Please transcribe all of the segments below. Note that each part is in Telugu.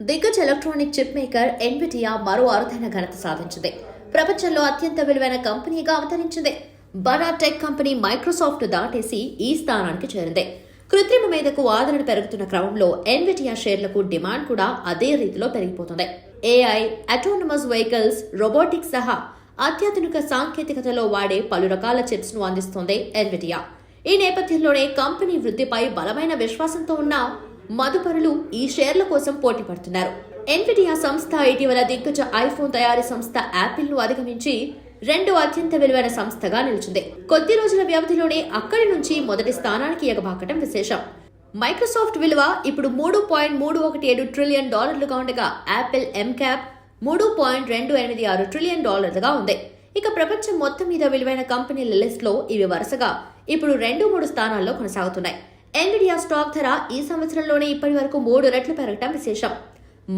దిగ్గజ ఎలక్ట్రానిక్ చిప్ మేకర్ ఎన్విడియా మరో అరుదైన ఘనత సాధించింది. ప్రపంచంలో అత్యంత విలువైన కంపెనీగా అవతరించింది. బడా టెక్ కంపెనీ మైక్రోసాఫ్ట్ దాటేసి ఈ స్థానానికి చేరింది. కృత్రిమ మేధకు ఆదరణ పెరుగుతున్న క్రమంలో ఎన్విడియా షేర్లకు డిమాండ్ కూడా అదే రీతిలో పెరిగిపోతుంది. ఏఐ, ఆటోనమస్ వెహికల్స్, రోబోటిక్స్ సహా అత్యాధునిక సాంకేతికతలో వాడే పలు రకాల చిప్స్ ను అందిస్తోంది ఎన్విడియా. ఈ నేపథ్యంలోనే కంపెనీ వృద్ధిపై బలమైన విశ్వాసంతో ఉన్న మదుపరులు ఈ షేర్ల కోసం పోటీ పడుతున్నారు. ఎన్విడియా సంస్థ ఇటీవల దిగ్గజ ఐఫోన్ తయారీ సంస్థ యాపిల్ ను అధిగమించి రెండో అత్యంత విలువైన సంస్థగా నిలిచింది. కొద్ది రోజుల వ్యవధిలోనే అక్కడి నుంచి మొదటి స్థానానికి ఎగబాకటం విశేషం. మైక్రోసాఫ్ట్ విలువ ఇప్పుడు $3.317 ట్రిలియన్ ఉండగా యాపిల్ ఎంక్యాప్ $3.286 ట్రిలియన్ ఉంది. ఇక ప్రపంచం మొత్తం మీద విలువైన కంపెనీల లిస్ట్ లో ఇవి వరుసగా ఇప్పుడు 2-3 స్థానాల్లో కొనసాగుతున్నాయి. ఎన్విడియా స్టాక్ ధర ఈ సంవత్సరంలోనే ఇప్పటి వరకు 3 రెట్లు పెరగటం విశేషం.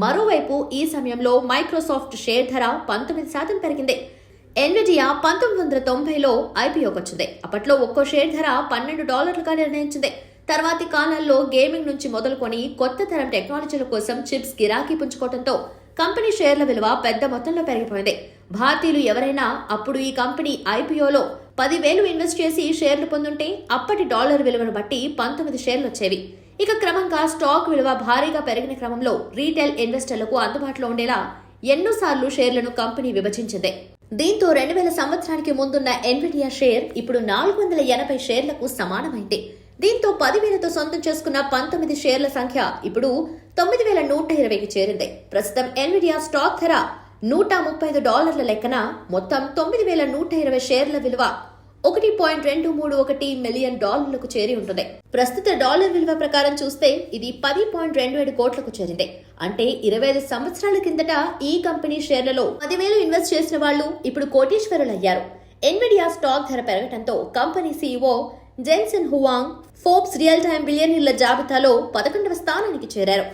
మరోవైపు ఈ సమయంలో మైక్రోసాఫ్ట్ షేర్ ధర 19% పెరిగింది. ఎన్విడియా 1990లో ఐపీఓకి వచ్చింది. అప్పట్లో ఒక్కో షేర్ ధర $12గా నిర్ణయించింది. తర్వాతి కాలాల్లో గేమింగ్ నుంచి మొదలుకొని కొత్త తరం టెక్నాలజీల కోసం చిప్స్ గిరాకీ పుంజుకోవడంతో కంపెనీ షేర్ల విలువ పెద్ద మొత్తంలో పెరిగిపోయింది. భారతీయులు ఎవరైనా అప్పుడు ఈ కంపెనీ ఐపీఓలో 10,000 ఇన్వెస్ట్ చేసి షేర్లు పొందుంటే అప్పటి డాలర్ విలువను బట్టి 19 షేర్లు వచ్చేవి. ఇక క్రమంగా స్టాక్ విలువ భారీగా పెరిగిన క్రమంలో రీటైల్ ఇన్వెస్టర్లకు అందుబాటులో ఉండేలా ఎన్నోసార్లు షేర్లను కంపెనీ విభజించింది. దీంతో 2000 సంవత్సరానికి ముందున్న ఎన్విడియా షేర్ ఇప్పుడు 480 షేర్లకు సమానమైంది. దీంతో 10,000తో సొంతం చేసుకున్న 19 షేర్ల సంఖ్య ఇప్పుడు 9,120కి చేరింది. ప్రస్తుతం ఎన్విడియా స్టాక్ ధర $135 లెక్కన మొత్తం 9,120 షేర్ల విలువ $1.231 మిలియన్ చేరి ఉంటుంది. ప్రస్తుత డాలర్ విలువ ప్రకారం చూస్తే ఇది 10.27 కోట్లకు చేరింది. అంటే 25 సంవత్సరాల కిందట ఈ కంపెనీ షేర్లలో 10,000 ఇన్వెస్ట్ చేసిన వాళ్ళు ఇప్పుడు కోటీశ్వరులయ్యారు. ఎన్విడియా స్టాక్ ధర పెరగడంతో company CEO Jensen Huang Forbes real time బిలియనీర్ల జాబితాలో 11వ స్థానానికి చేరారు.